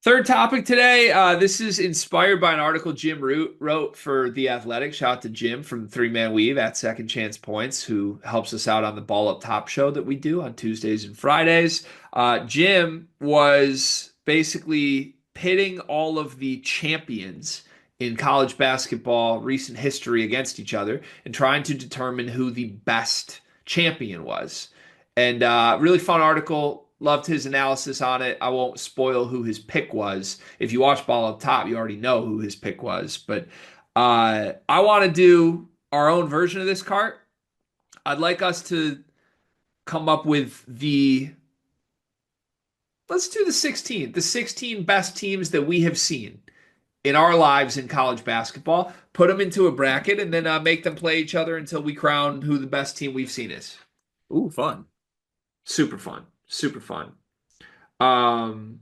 Third topic today. This is inspired by an article Jim Root wrote for The Athletic. Shout out to Jim from the Three Man Weave at Second Chance Points, who helps us out on the Ball Up Top show that we do on Tuesdays and Fridays. Jim was basically pitting all of the champions in college basketball recent history against each other and trying to determine who the best champion was. And really fun article. Loved his analysis on it. I won't spoil who his pick was. If you watch Ball Up Top, you already know who his pick was. But I want to do our own version of this cart. I'd like us to come up with let's do the 16 best teams that we have seen in our lives in college basketball. Put them into a bracket and then make them play each other until we crown who the best team we've seen is. Ooh, fun. Super fun. Super fun. Um,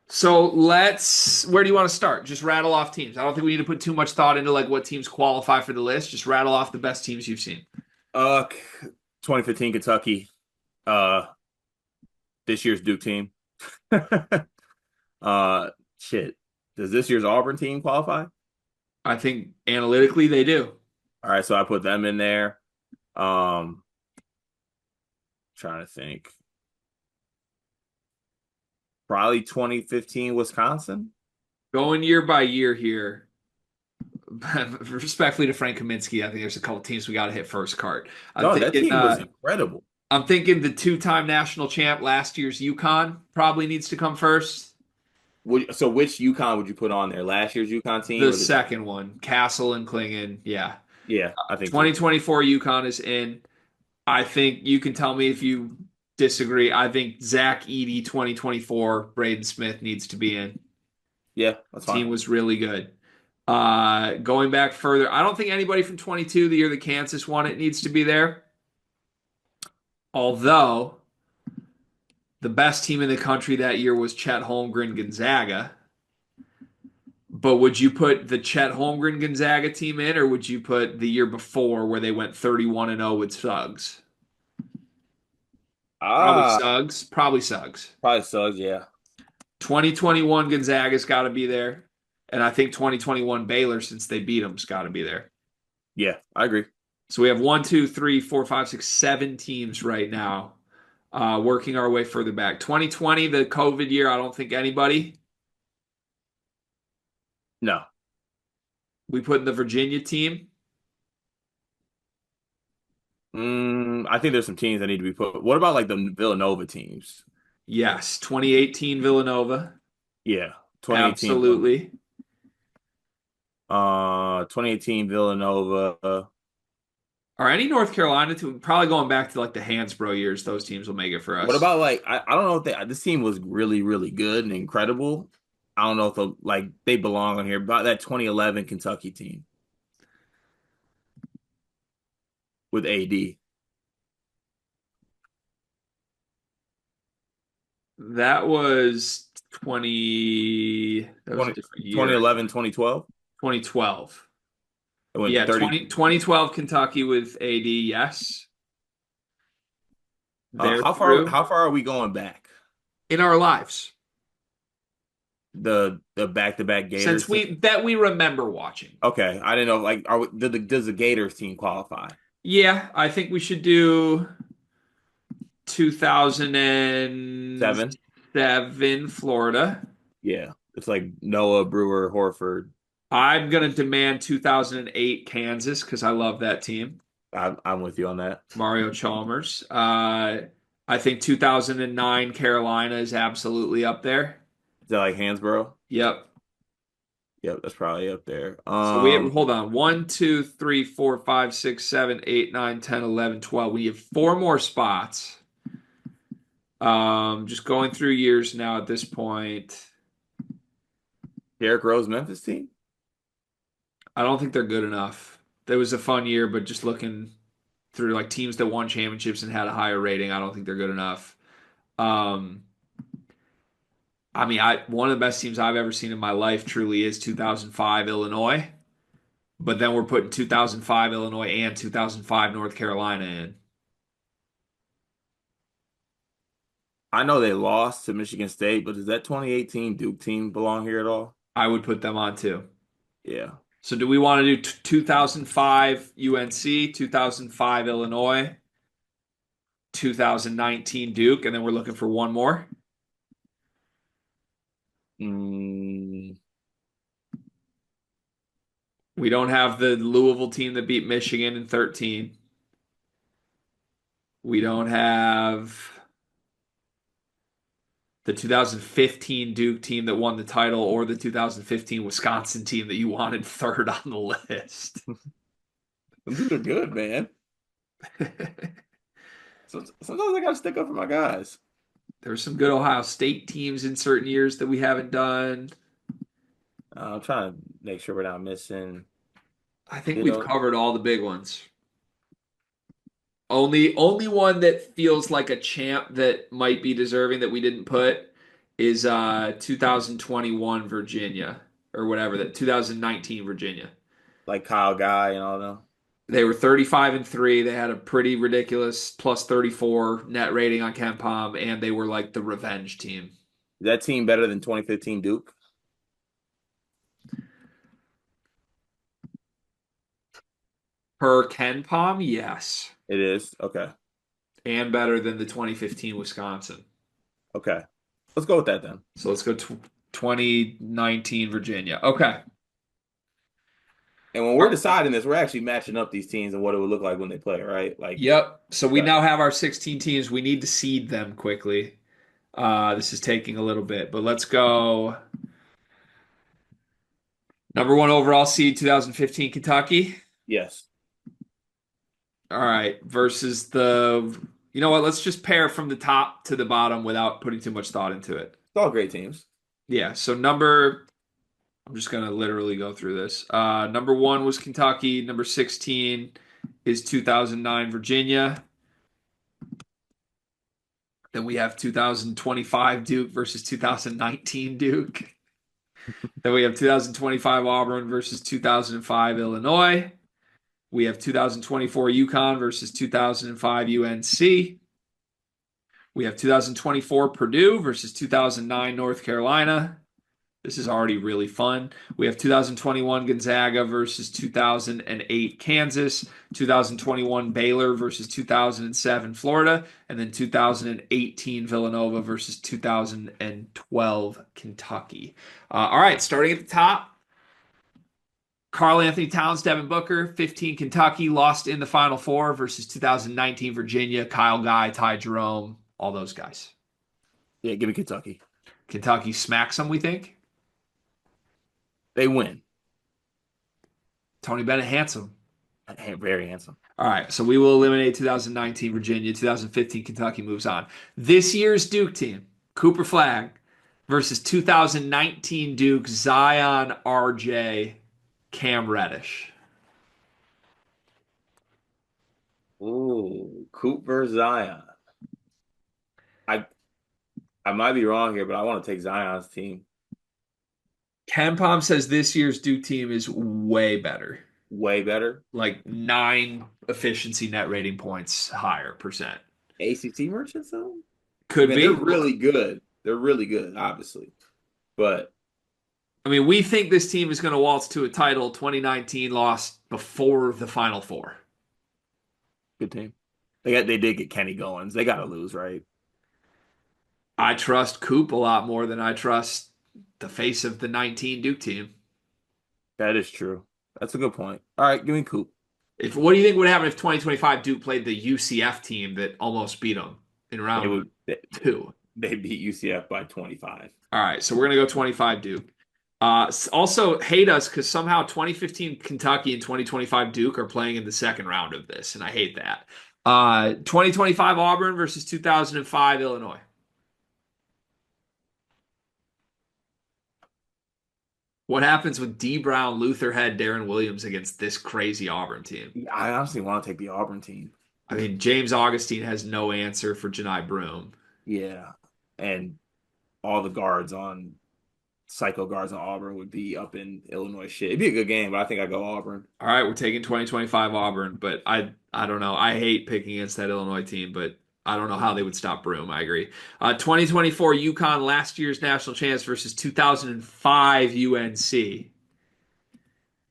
so where do you want to start? Just rattle off teams. I don't think we need to put too much thought into like what teams qualify for the list. Just rattle off the best teams you've seen. Uh, 2015 Kentucky. Uh, this year's Duke team. Uh, shit. Does this year's Auburn team qualify? I think analytically they do. All right, so I put them in there. Um, Trying to think. Probably 2015 Wisconsin. Going year by year here, respectfully to Frank Kaminsky, I think there's a couple teams we got to hit first cart. I'm No, that thinking team was incredible. I'm thinking the two-time national champ last year's UConn probably needs to come first. So which UConn would you put on there? Last year's UConn team The or this? second one, Castle and Klingon, yeah. Yeah, I think so too. 2024 UConn is in. I think you can tell me if you disagree. I think Zach Edey 2024, Braden Smith needs to be in. Yeah, that's fine. Team was really good. Going back further, I don't think anybody from 22, the year that Kansas won it, needs to be there. Although the best team in the country that year was Chet Holmgren Gonzaga. But would you put the Chet Holmgren Gonzaga team in, or would you put the year before where they went 31 and 0 with Suggs? Probably Ah, Suggs. Probably Suggs. probably Suggs. Yeah, 2021 Gonzaga's got to be there. And I think 2021 Baylor, since they beat them, has got to be there. yeah, I agree. So we have one, two, three, four, five, six, seven teams right now working our way further back. 2020, the COVID year, I don't think anybody. No. We put in the Virginia team. I think there's some teams that need to be put. What about like the Villanova teams? Yes. 2018 Villanova. Yeah, 2018. Absolutely. 2018 Villanova. Or any North Carolina team, probably going back to like the Hansbrough years, those teams will make it for What us. about like I don't know if this team was really really good and incredible. I don't know if they belong on here. About that 2011 Kentucky team with AD. That was that was a 20, different year. 2011, 2012. 2012. It went Yeah, 30. 2012 Kentucky with AD, yes. They're How through far are we going back? in our lives The back to back since Gators team. we remember watching. Okay, I didn't know. Like, does the Gators team qualify? Yeah, I think we should do 2007 Seven. Florida. Yeah, it's like Noah, Brewer, Horford. I'm gonna demand 2008 Kansas because I love that team. I'm with you on that. Mario Chalmers. I think 2009 Carolina is absolutely up there. Is that like Hansborough? Yep. Yep, that's probably up there. So we have, hold on, 1, 2, 3, 4, 5, 6, 7, 8, 9, 10, 11, 12. We have four more spots. Just going through years now at this point. Derrick Rose, Memphis team. I don't think they're good enough. That was a fun year, but just looking through like teams that won championships and had a higher rating, I don't think they're good enough. Um, I mean, I one of the best teams I've ever seen in my life truly is 2005 Illinois, but then we're putting 2005 Illinois and 2005 North Carolina in. I know they lost to Michigan State, but does that 2018 Duke team belong here at all? I would put them on too. Yeah. So do we want to do 2005 UNC, 2005 Illinois, 2019 Duke, and then we're looking for one more? Mm, We don't have the Louisville team that beat Michigan in 13. We don't have the 2015 Duke team that won the title or the 2015 Wisconsin team that you wanted third on the list. these are good, man. So, sometimes I gotta stick up for my guys. There's some good Ohio State teams in certain years that we haven't done. I'm trying to make sure we're not missing. I think You we've know, covered all the big ones. Only one that feels like a champ that might be deserving that we didn't put is 2021 Virginia or whatever that 2019 Virginia. like Kyle Guy and all them. They were 35-3. They had a pretty ridiculous plus 34 net rating on KenPom, and they were like the revenge team. Is that team better than 2015 Duke? Per KenPom, yes. It is. Okay. And better than the 2015 Wisconsin. Okay. Let's go with that then. So let's go 2019 Virginia. Okay. And when we're deciding this, we're actually matching up these teams and what it would look like when they play, right? Like, Yep. So we okay. now have our 16 teams. We need to seed them quickly. This is taking a little bit, but let's go. Number one overall seed 2015 Kentucky. Yes. All right. Versus the, you know what? Let's just pair from the top to the bottom without putting too much thought into it. It's all great teams. Yeah. So number, I'm just going to literally go through this. Number one was Kentucky. Number 16 is 2009 Virginia. Then we have 2025 Duke versus 2019 Duke. Then we have 2025 Auburn versus 2005 Illinois. We have 2024 UConn versus 2005 UNC. We have 2024 Purdue versus 2009 North Carolina. This is already really fun. We have 2021 Gonzaga versus 2008 Kansas, 2021 Baylor versus 2007 Florida, and then 2018 Villanova versus 2012 Kentucky. All right, starting at the top. Karl Anthony Towns, Devin Booker, 15 Kentucky, lost in the Final Four versus 2019 Virginia, Kyle Guy, Ty Jerome, all those guys. Yeah, give me Kentucky. Kentucky smacks them, we think. They win. Tony Bennett, handsome. Very handsome. All right, so we will eliminate 2019 Virginia. 2015 Kentucky moves on. This year's Duke team, Cooper Flag versus 2019 Duke, Zion, RJ, Cam Reddish. Ooh, Cooper Zion. I I might be wrong here, but I want to take Zion's team. KenPom says this year's Duke team is way better. Way better. Like 9 efficiency net rating points higher percent. ACT merchants though? I Could mean, be. they're really good. They're really good, obviously. But I mean, we think this team is going to waltz to a title. 2019 lost before the Final Four. good team. They did get Kenny Goins. They got to lose, right? I trust Coop a lot more than I trust the face of the 19 Duke team. That is true. That's a good point. All right, give me Coop. What do you think would happen if 2025 Duke played the UCF team that almost beat them in They round would two? they beat UCF by 25. All right, so we're gonna go 25 Duke. Also hate us because somehow 2015 Kentucky and 2025 Duke are playing in the second round of this, and I hate that. 2025 Auburn versus 2005 Illinois. What happens with D Brown, Luther Head, Darren Williams against this crazy Auburn team? Yeah, I honestly want to take the Auburn team. I mean, James Augustine has no answer for Janai Broom. Yeah, and all the guards on psycho guards on Auburn would be up in Illinois shit. It'd be a good game, but I think I go Auburn. All right, we're taking 2025 Auburn, but I don't know. I hate picking against that Illinois team, but I don't know how they would stop Broome. I agree. 2024 UConn, last year's national champs versus 2005 UNC.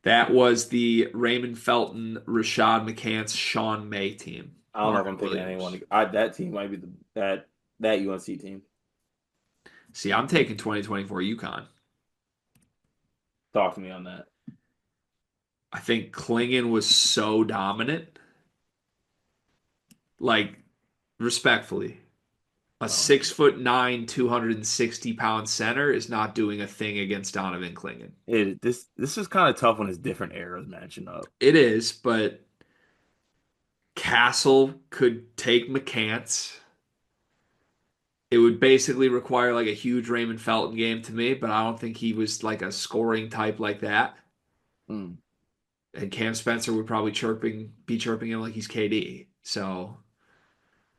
That was the Raymond Felton, Rashad McCants, Sean May team. I don't know if Marvin I'm picking Williams. anyone. That team might be that UNC team. See, I'm taking 2024 UConn. Talk to me on that. I think Klingon was so dominant. Like, respectfully, a Oh, 6'9", 260-pound center is not doing a thing against Donovan Klingon. this is kind of tough when it's different eras matching up. It is, but Castle could take McCants. It would basically require like a huge Raymond Felton game to me, but I don't think he was like a scoring type like that. Hmm. And Cam Spencer would probably be chirping him like he's KD. So,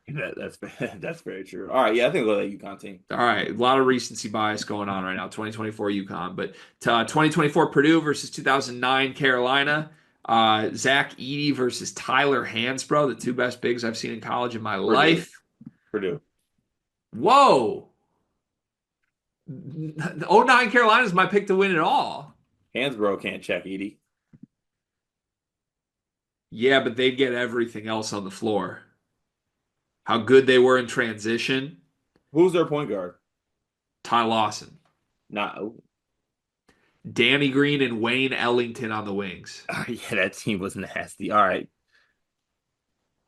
That's that's very true. All right, yeah, I think we'll go that UConn team. all right, a lot of recency bias going on right now. 2024 UConn, but 2024 Purdue versus 2009 Carolina. Zach Edey versus Tyler Hansbrough, the two best bigs I've seen in college in my Purdue, life. Purdue. Whoa. '09 Carolina is my pick to win it all. Hansbrough can't check Edie. Yeah, but they'd get everything else on the floor. How good they were in transition. Who's their point guard? Ty Lawson, Not. Danny Green, and Wayne Ellington on the wings. Yeah, that team was nasty. All right.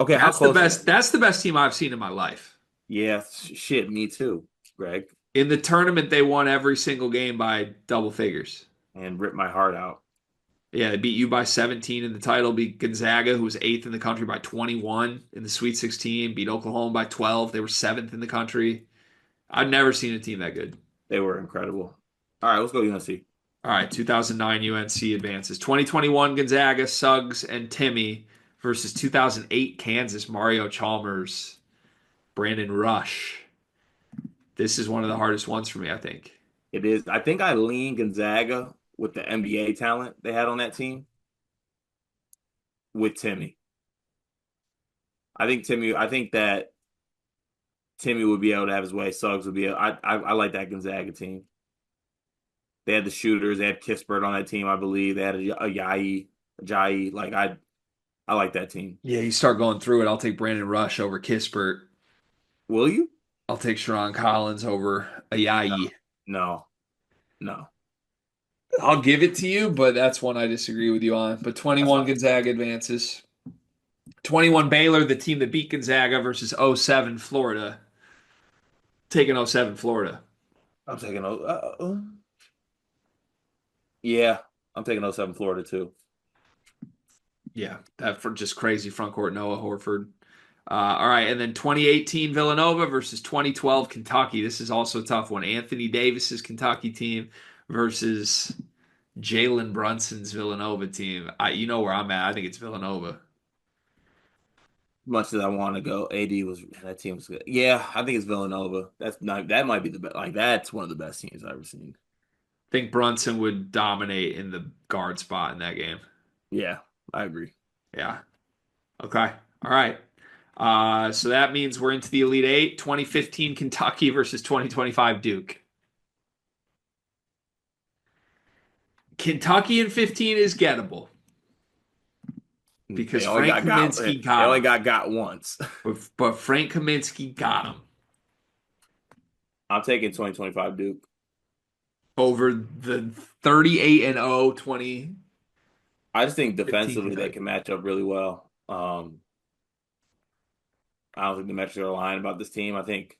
Okay, how That's the close? best. That's the best team I've seen in my life. Yeah, shit, me too, Greg. In the tournament, they won every single game by double figures. And rip my heart out. Yeah, they beat you by 17 in the title, beat Gonzaga, who was eighth in the country, by 21 in the Sweet 16, beat Oklahoma by 12. They were seventh in the country. I've never seen a team that good. They were incredible. All right, let's go UNC. All right, 2009 UNC advances. 2021 Gonzaga, Suggs, and Timmy versus 2008 Kansas, Mario Chalmers, Brandon Rush. This is one of the hardest ones for me, I think. It is. I think I lean Gonzaga with the NBA talent they had on that team with Timmy. I think that Timmy would be able to have his way. Suggs would be. I like that Gonzaga team. They had the shooters. They had Kispert on that team, I believe. They had a Jai. Like I like that team. Yeah, you start going through it. I'll take Brandon Rush over Kispert. Will you? I'll take Sharon Collins over No, Ayayi. no, no. I'll give it to you, but that's one I disagree with you on. But That's 21 fine. Gonzaga advances. 21 Baylor, the team that beat Gonzaga versus '07 Florida. Taking '07 Florida. I'm taking yeah, I'm taking '07 Florida too. Yeah, that for just crazy front court Noah Horford. All right, and then 2018 Villanova versus 2012 Kentucky. This is also a tough one. Anthony Davis's Kentucky team versus Jalen Brunson's Villanova team. You know where I'm at. I think it's Villanova. Much as I want to go, AD was that team was good. Yeah, I think it's Villanova. That might be the best. Like that's one of the best teams I've ever seen. I think Brunson would dominate in the guard spot in that game. Yeah, I agree. Yeah. Okay. All right. So that means we're into the Elite Eight. 2015 Kentucky versus 2025 Duke. Kentucky in 15 is gettable because They only Frank got Kaminsky they got only him. got once. But Frank Kaminsky got him I'm taking 2025 Duke. over the 38 and 0 2015 I just think defensively they Kentucky. can match up really well. I don't think the metrics are lying about this team. I think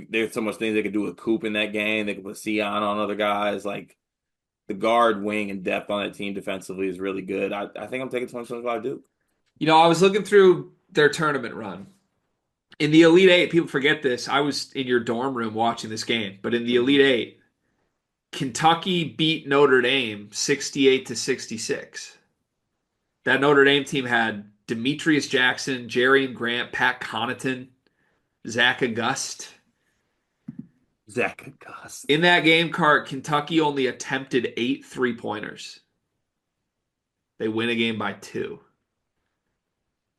there's so much things they could do with Coop in that game. They could put Sion on other guys. Like the guard, wing, and depth on that team defensively is really good. I think I'm taking 2025 Duke. You know, I was looking through their tournament run. In the Elite Eight, people forget this. I was in your dorm room watching this game, but in the Elite Eight, Kentucky beat Notre Dame 68 to 66. That Notre Dame team had Demetrius Jackson, Jerian Grant, Pat Connaughton, Zach August. Zach Gus. In that game, Cart, Kentucky only attempted 8 3-pointers. They win a game by 2.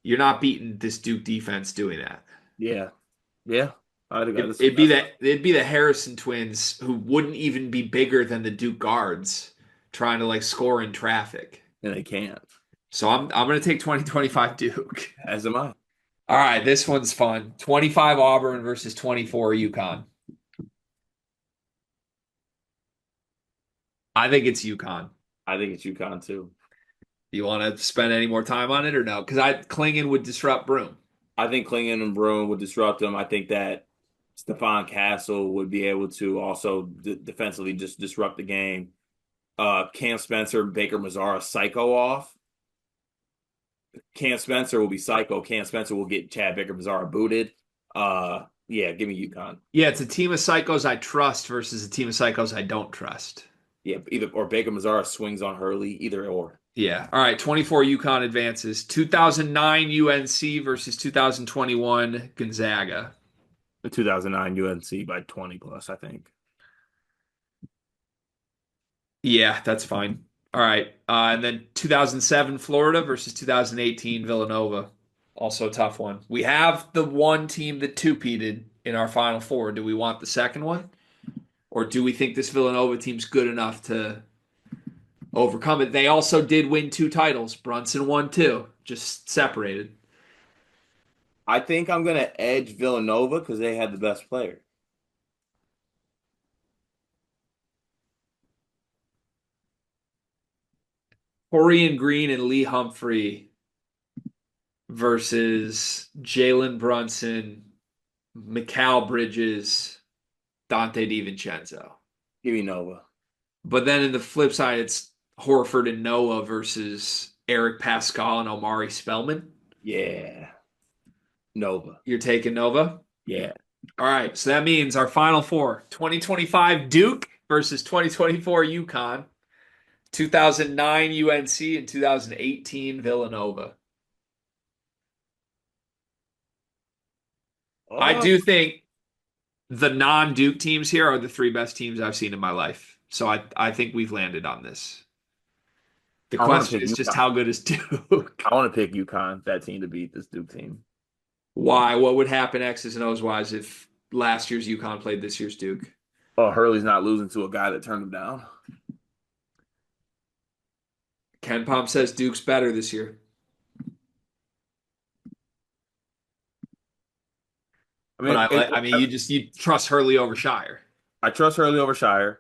You're not beating this Duke defense doing that. Yeah, yeah. I think It, that's it'd be that's the it'd be the Harrison twins who wouldn't even be bigger than the Duke guards trying to like score in traffic. and they can't. So I'm gonna take 2025 Duke. As am I. All right, this one's fun. 25 Auburn versus 24 UConn. I think it's UConn. I think it's UConn too. You want to spend any more time on it or no? Because I Klingon would disrupt Broome. I think Klingon and Broome would disrupt them. I think that Stephon Castle would be able to also defensively just disrupt the game. Cam Spencer, Baker Mazara, psycho off. Cam Spencer will be psycho. Cam Spencer will get Chad Baker Mazara booted. Yeah, give me UConn. Yeah, it's a team of psychos I trust versus a team of psychos I don't trust. Yeah, either or Baker Mazara swings on Hurley, either or. Yeah. All right. 24 UConn advances. 2009 UNC versus 2021 Gonzaga. The 2009 UNC by 20 plus, I think. Yeah, that's fine. All right. And then 2007 Florida versus 2018 Villanova. Also a tough one. We have the one team that two-peated in our Final Four. Do we want the second one? Or do we think this Villanova team's good enough to overcome it? They also did win two titles. Brunson won two, just separated. I think I'm gonna edge Villanova because they had the best player. Torian Green and Lee Humphrey versus Jalen Brunson, Mikal Bridges, Dante DiVincenzo. Give me Nova. But then in the flip side, it's Horford and Noah versus Eric Pascal and Omari Spellman. Yeah. Nova. You're taking Nova? Yeah. All right. So that means our final four 2025 Duke versus 2024 UConn, 2009 UNC, and 2018 Villanova. I Oh, do think the non-Duke teams here are the three best teams I've seen in my life. So I think we've landed on this. The I want to question pick is just UConn. how good is Duke? I want to pick UConn, that team to beat this Duke team. Why? What would happen X's and O's wise if last year's UConn played this year's Duke? Oh, Hurley's not losing to a guy that turned him down. Ken Pom says Duke's better this year. I But mean, I mean, you trust Hurley over Shire. I trust Hurley over Shire.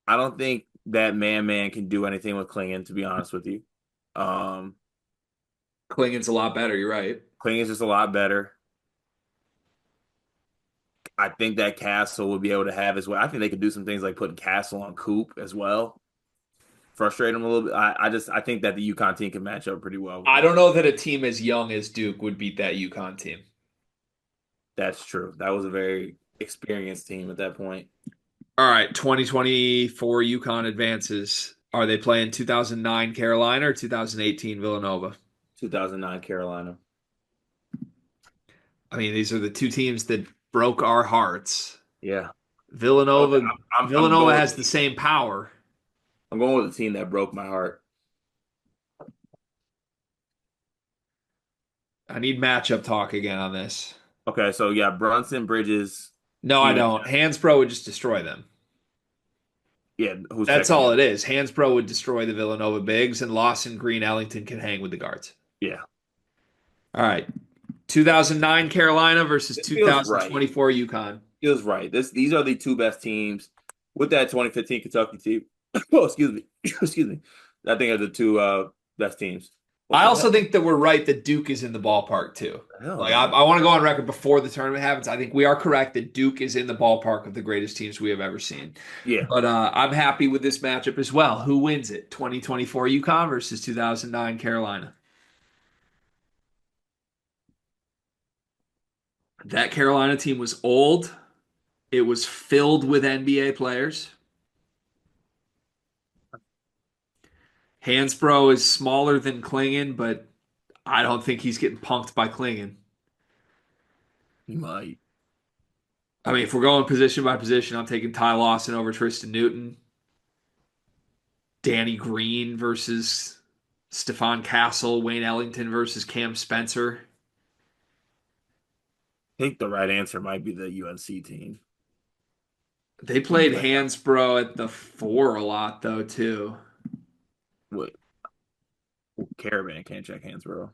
I don't think that man can do anything with Klingon, to be honest with you. Um, Klingon's a lot better. You're right. Klingon's just a lot better. I think that Castle would be able to have as well. I think they could do some things like putting Castle on Coop as well. Frustrate him a little bit. I think that the UConn team can match up pretty well with I them. don't know that a team as young as Duke would beat that UConn team. That's true. That was a very experienced team at that point. All right, 2024 UConn advances. Are they playing 2009 Carolina or 2018 Villanova? 2009 Carolina. I mean, these are the two teams that broke our hearts. Yeah. Okay, Villanova I'm Villanova going has the same power. I'm going with the team that broke my heart. I need matchup talk again on this. Okay, so yeah, Brunson, Bridges, No, I Steven. don't. Hansbrough would just destroy them. Yeah, who's That's checking all in? it is. Hansbrough would destroy the Villanova bigs, and Lawson, Green, Ellington can hang with the guards. Yeah. All right. 2009 Carolina versus It feels right. 2024 UConn. Feels right. These are the two best teams with that 2015 Kentucky team. Oh, excuse me. Excuse me. I think are the two best teams. What I the also hell? think that we're right that Duke is in the ballpark too. Hell, Like man. I want to go on record before the tournament happens. I think we are correct that Duke is in the ballpark of the greatest teams we have ever seen. Yeah. But I'm happy with this matchup as well. Who wins it? 2024 UConn versus 2009 Carolina. That Carolina team was old. It was filled with NBA players. Hansbrough is smaller than Klingon, but I don't think he's getting punked by Klingon. He might. I mean, if we're going position by position, I'm taking Ty Lawson over Tristan Newton. Danny Green versus Stephon Castle, Wayne Ellington versus Cam Spencer. I think the right answer might be the UNC team. They What do played you have? Hansbrough at the four a lot though too. What? Caravan can't check hands, bro.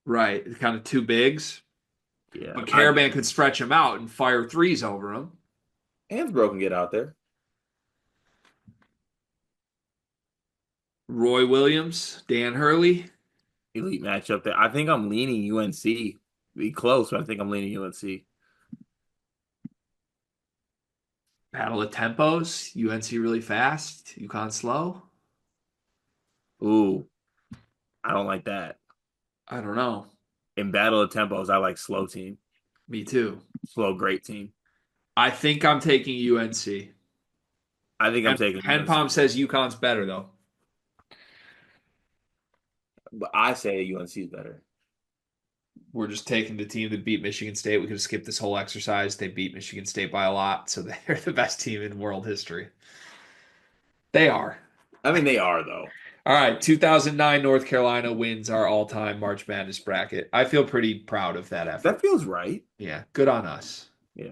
Right, kind of two bigs, Yeah, but Caravan could stretch him out and fire threes over him. Hansbrough can get out there. Roy Williams, Dan Hurley, Elite matchup there. I think I'm leaning UNC. Be close, but I think I'm leaning UNC. battle of tempos. UNC really fast, UConn slow. Ooh, I don't like that. I don't know. In battle of tempos, I like slow team, Me too. slow great team. I think I'm taking UNC. I think I'm And taking Pen UNC, Palm says UConn's better though. but I say UNC is better. We're just taking the team that beat Michigan State. We could have skipped this whole exercise. They beat Michigan State by a lot, so they're the best team in world history. They are. I mean, they are though. All right, 2009 North Carolina wins our all-time March Madness bracket. I feel pretty proud of that That effort. feels right. Yeah, good on us. Yeah.